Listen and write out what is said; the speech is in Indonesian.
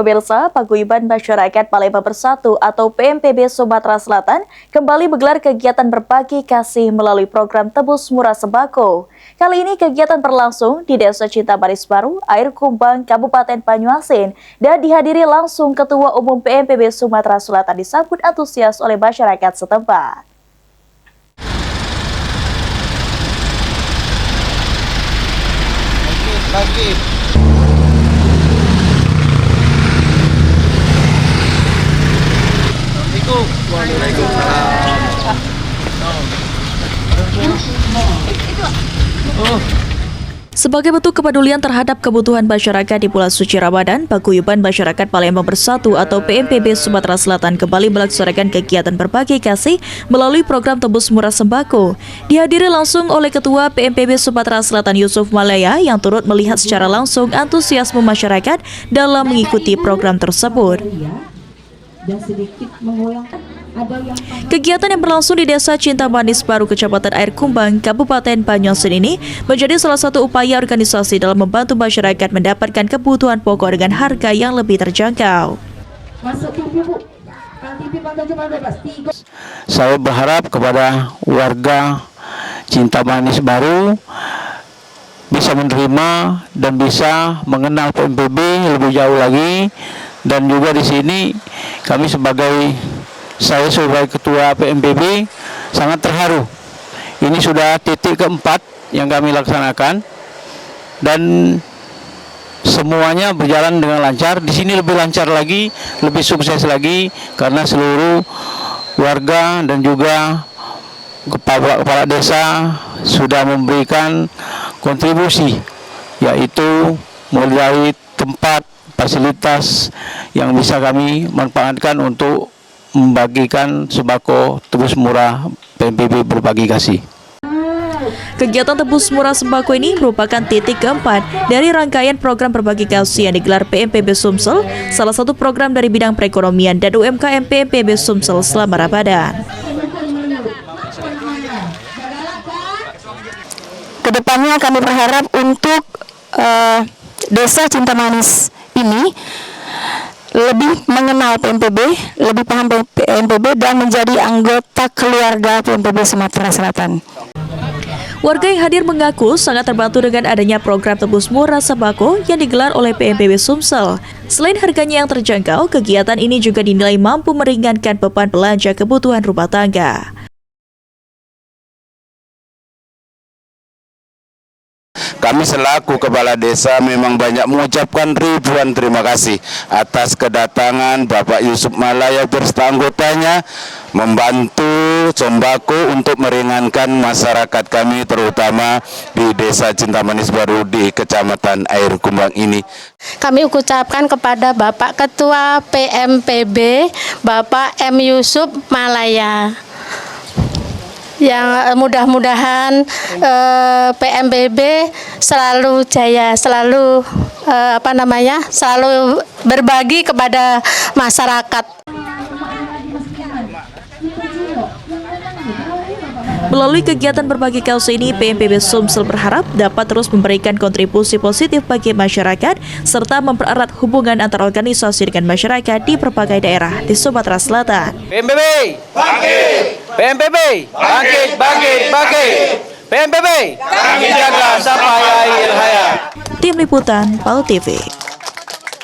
Pemirsa, Paguyuban Masyarakat Palembang Bersatu atau PMPB Sumatera Selatan kembali menggelar kegiatan berbagi kasih melalui program Tebus Murah Sembako. Kali ini kegiatan berlangsung di Desa Cinta Manis Baru, Air Kumbang, Kabupaten Banyuasin, dan dihadiri langsung Ketua Umum PMPB Sumatera Selatan disambut antusias oleh masyarakat setempat. Sebagai bentuk kepedulian terhadap kebutuhan masyarakat di bulan suci Ramadan, Paguyuban Masyarakat Palembang Bersatu atau PMPB Sumatera Selatan kembali melaksanakan kegiatan berbagi kasih melalui program Tebus Murah Sembako. Dihadiri langsung oleh Ketua PMPB Sumatera Selatan Yusuf Malaya yang turut melihat secara langsung antusiasme masyarakat dalam mengikuti program tersebut. Kegiatan yang berlangsung di Desa Cinta Manis Baru, Kecamatan Air Kumbang, Kabupaten Banyuasin ini menjadi salah satu upaya organisasi dalam membantu masyarakat mendapatkan kebutuhan pokok dengan harga yang lebih terjangkau. Saya berharap kepada warga Cinta Manis Baru bisa menerima dan bisa mengenal PMPB lebih jauh lagi, dan juga di sini kami saya sebagai Ketua PMPB sangat terharu. Ini sudah titik keempat yang kami laksanakan dan semuanya berjalan dengan lancar. Di sini lebih lancar lagi, lebih sukses lagi karena seluruh warga dan juga kepala desa sudah memberikan kontribusi, yaitu mulai tempat, fasilitas yang bisa kami manfaatkan untuk membagikan sembako Tebus Murah PMPB berbagi kasih. Kegiatan Tebus Murah Sembako ini merupakan titik keempat dari rangkaian program berbagi kasih yang digelar PMPB Sumsel, salah satu program dari bidang perekonomian dan UMKM PMPB Sumsel selama Ramadan. Kedepannya kami berharap untuk Desa Cinta Manis ini lebih mengenal PMPB, lebih paham PMPB dan menjadi anggota keluarga PMPB Sumatera Selatan. Warga yang hadir mengaku sangat terbantu dengan adanya program Tebus Murah Sembako yang digelar oleh PMPB Sumsel. Selain harganya yang terjangkau, kegiatan ini juga dinilai mampu meringankan beban belanja kebutuhan rumah tangga. Kami selaku Kepala Desa memang banyak mengucapkan ribuan terima kasih atas kedatangan Bapak Yusuf Malaya beserta anggotanya membantu sembako untuk meringankan masyarakat kami, terutama di Desa Cinta Manis Baru di Kecamatan Air Kumbang ini. Kami ucapkan kepada Bapak Ketua PMPB, Bapak M. Yusuf Malaya, yang mudah-mudahan PMPB selalu jaya, selalu selalu berbagi kepada masyarakat. Melalui kegiatan berbagi kasih ini, PMPB Sumsel berharap dapat terus memberikan kontribusi positif bagi masyarakat serta mempererat hubungan antar organisasi dengan masyarakat di berbagai daerah di Sumatera Selatan. PMPB bangkit! PMPB bangkit, bangkit, bangkit! PMPB kami jaga sampai akhir hayat. Tim Liputan PAL TV.